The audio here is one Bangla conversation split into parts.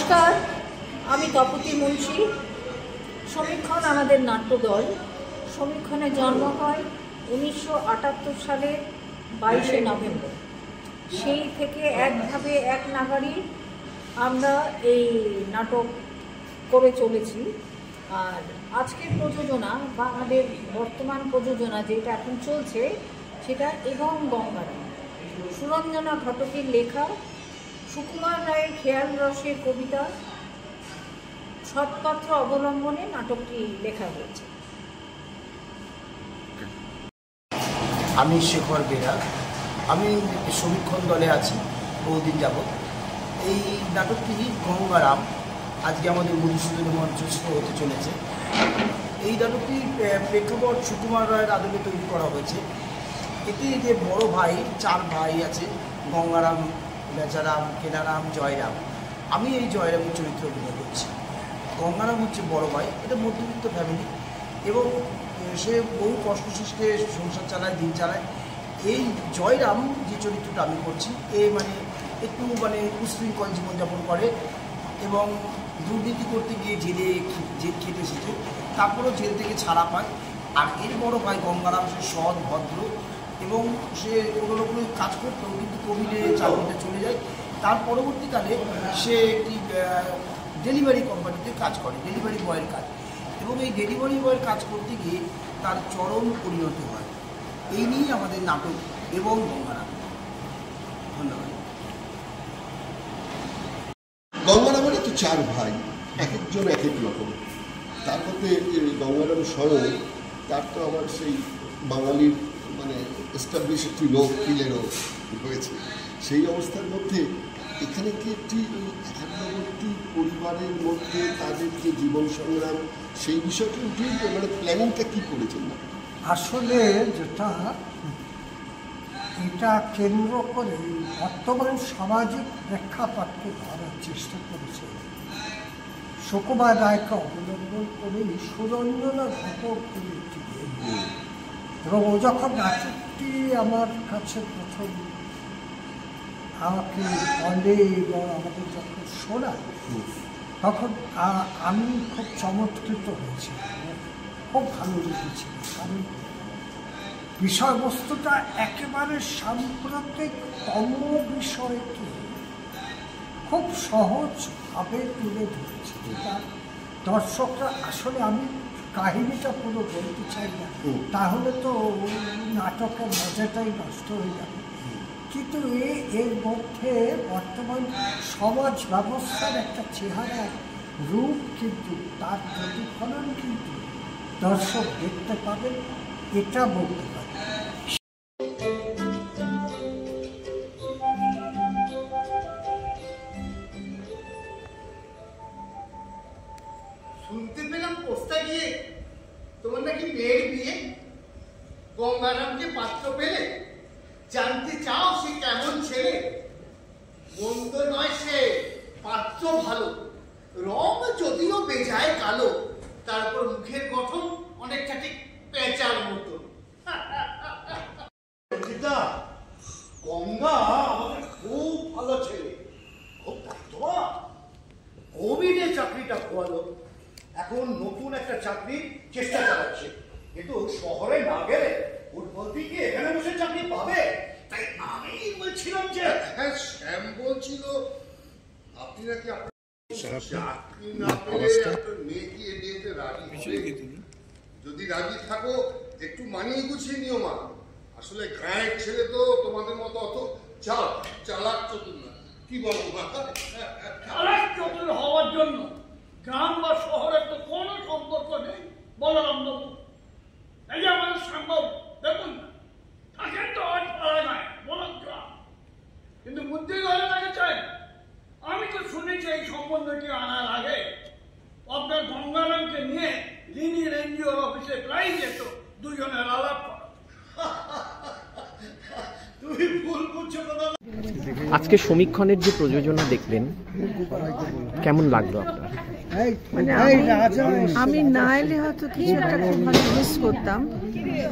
নমস্কার, আমি তপতী মুন্সি। সমীক্ষণ আমাদের নাট্যদল। সমীক্ষণের জন্ম হয় 1978 সালের 22শে নভেম্বর। সেই থেকে একভাবে এক নাগাড়ি আমরা এই নাটক করে চলেছি। আর আজকের প্রযোজনা বা আমাদের বর্তমান প্রযোজনা যেটা এখন চলছে সেটা এবং গঙ্গারাম, সুরঞ্জনা ঘটকের লেখা, সুকুমার রায়ের খেয়াল রসের কবিতা, সৎপাত্র অবলম্বনে নাটকটি লেখা হয়েছে। আমি শেখর বেরা, আমি সমীক্ষণ দলে আছি বহুদিন যাবৎ। এই নাটকটি গঙ্গারাম আজকে আমাদের মধুসূদন মঞ্চস্থ হতে চলেছে। এই নাটকটি প্রেক্ষাপট সুকুমার রায়ের আদলে তৈরি করা হয়েছে। এতে যে বড় ভাই, 4 ভাই আছে, গঙ্গারাম, বেচারাম, কেনারাম, জয়রাম। আমি এই জয়রামের চরিত্র অভিনয় করছি। গঙ্গারাম হচ্ছে বড় ভাই, এটা মধ্যবিত্ত ফ্যামিলি এবং সে বহু কষ্ট সৃষ্টে সংসার চালায়, দিন চালায়। এই জয়রাম যে চরিত্রটা আমি করছি, একটু উশৃঙ্খল জীবনযাপন করে এবং দুর্নীতি করতে গিয়ে জেল খেতে এসেছে, তারপরেও জেল থেকে ছাড়া পায়। আর এর বড় ভাই গঙ্গারাম, সে সৎ, ভদ্র এবং সে কোনো রকম কাজ করতেও কিন্তু কোভিডে চাকরিতে চলে যায়। তার পরবর্তীকালে সে একটি ডেলিভারি কোম্পানিতে কাজ করে, ডেলিভারি বয়ের কাজ। এবং এই ডেলিভারি বয়ের কাজ করতে গিয়ে তার চরম পরিণতি হয়। এই নিয়েই আমাদের নাটক এবং গঙ্গারাম। ধন্যবাদ। গঙ্গারামের তো 4 ভাই, এক একজন এক এক রকম। তার মধ্যে গঙ্গারাম স্বয়ং, তার তো আমার সেই বাঙালির এস্টাবলিশ একটি লোক, কিলেরও হয়েছে। সেই অবস্থার মধ্যে এখানে কি একটি একান্নবর্তী পরিবারের মধ্যে তাদের যে জীবন সংগ্রাম, সেই বিষয়টি প্ল্যানিংটা কী করেছেন না? আসলে যেটা এটা কেন্দ্র করে বর্তমান সামাজিক প্রেক্ষাপটকে ধরার চেষ্টা করেছে। সুকুমার রায়কে অবলম্বন করেই সুরঞ্জনা ঘটক এবং ও যখন নাটকটি আমার কাছে প্রথম আমাকে বলে এবং আমাদের যখন শোনায়, তখন আমি খুব চমৎকৃত হয়েছি, খুব ভালো লেগেছিল। কারণ বিষয়বস্তুটা একেবারে সাম্প্রতিকতম বিষয়কে খুব সহজভাবে তুলে ধরেছে, যেটা দর্শকরা আসলে, আমি কাহিনীটা পুরো বলতে চাই না, তাহলে তো নাটকের মজাটাই নষ্ট হয়ে যাবে। কিন্তু এর মধ্যে বর্তমান সমাজ ব্যবস্থার একটা চেহারার রূপ, কিন্তু তার প্রতিফলন কিন্তু দর্শক দেখতে পাবেন, এটা বলতে পারে। শুনতে পেলাম পোস্তা গিয়ে তোমার নাকি মেয়ের বিয়ে। গঙ্গারামকে পাত্র পেলে, জানতে চাও সে কেমন ছেলে? মন্দ নয় সে, পাত্র ভালো, রং যদিও বেজায় কালো, তারপর মুখের গঠন অনেকটা ঠিক পেঁচার মতো। গঙ্গা আমাদের খুব ভালো ছেলে, খুব ভাগ্যবান। কোভিডে চাকরিটা খোয়ালো, এখন নতুন একটা চাকরির চেষ্টা চালাচ্ছে, কিন্তু শহরে না গেলে বলতে কি এখানে বসে চাকরি পাবে? তাই আমি বলছিলাম যে, হ্যাঁ শ্যাম বলছিল আপনি নাকি চাকরি না পেলে আপনার মেয়ে কি এতে রাজি হবে? যদি রাজি থাকো একটু মানিয়ে গুছিয়ে নিও মা। আসলে গায়ের ছেলে তো তোমাদের মতো অত চালাক চতুর না। কি বলো মা? চালাক চতুর হওয়ার জন্য গ্রাম বা শহরের তো কোনো সম্পর্ক নেই বলরাম বাবু। এই যে আমাদের সম্ভব দেখুন না, থাকেন তো আজ পাড়ায় নয়, বলরাম গ্রাম, কিন্তু বুদ্ধি ঘরে তাকে চাই। আমি তো শুনেছি এই সম্বন্ধটি আনার আগে আপনার গঙ্গারামকে নিয়ে লিনির এনজিওর অফিসে প্রায় যেত দুজনের আলাপ করা। তুমি ভুল বুঝছো কথা। আজকে সমীক্ষণের যে প্রযোজনা দেখলেন, কেমন লাগলো আপনার? মানে আমি না এলে হয়তো কিছু একটা খুব ভালো মিস করতাম।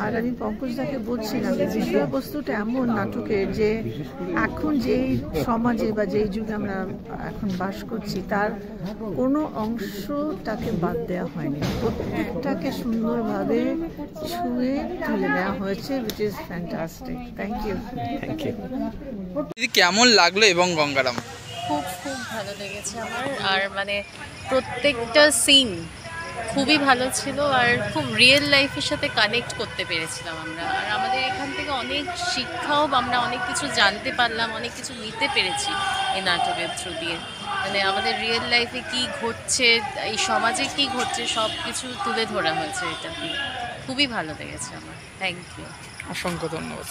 আর আমি পঙ্কজদাকে বলছিলাম যে বিষয়বস্তুটা এমন নাটকের যে এখন যেই সমাজে বা যেই যুগে আমরা এখন বাস করছি তার কোনো অংশটাকে বাদ দেওয়া হয়নি, প্রত্যেকটাকে সুন্দরভাবে ছুঁয়ে তুলে দেওয়া হয়েছে, which is fantastic. Thank you. দিদি কেমন লাগলো এবং গঙ্গারাম? খুব খুব ভালো লেগেছে আমার। আর মানে প্রত্যেকটা সিন খুবই ভালো ছিল আর খুব রিয়েল লাইফের সাথে কানেক্ট করতে পেরেছিলাম আমরা। আর আমাদের এখান থেকে অনেক শিক্ষাও আমরা অনেক কিছু জানতে পারলাম, অনেক কিছু নিতে পেরেছি এই নাটকের থ্রু দিয়ে। মানে আমাদের রিয়েল লাইফে কী ঘটছে, এই সমাজে কী ঘটছে, সব কিছু তুলে ধরা হয়েছে এটা দিয়ে। খুবই ভালো লেগেছে আমার। থ্যাংক ইউ, অসংখ্য ধন্যবাদ।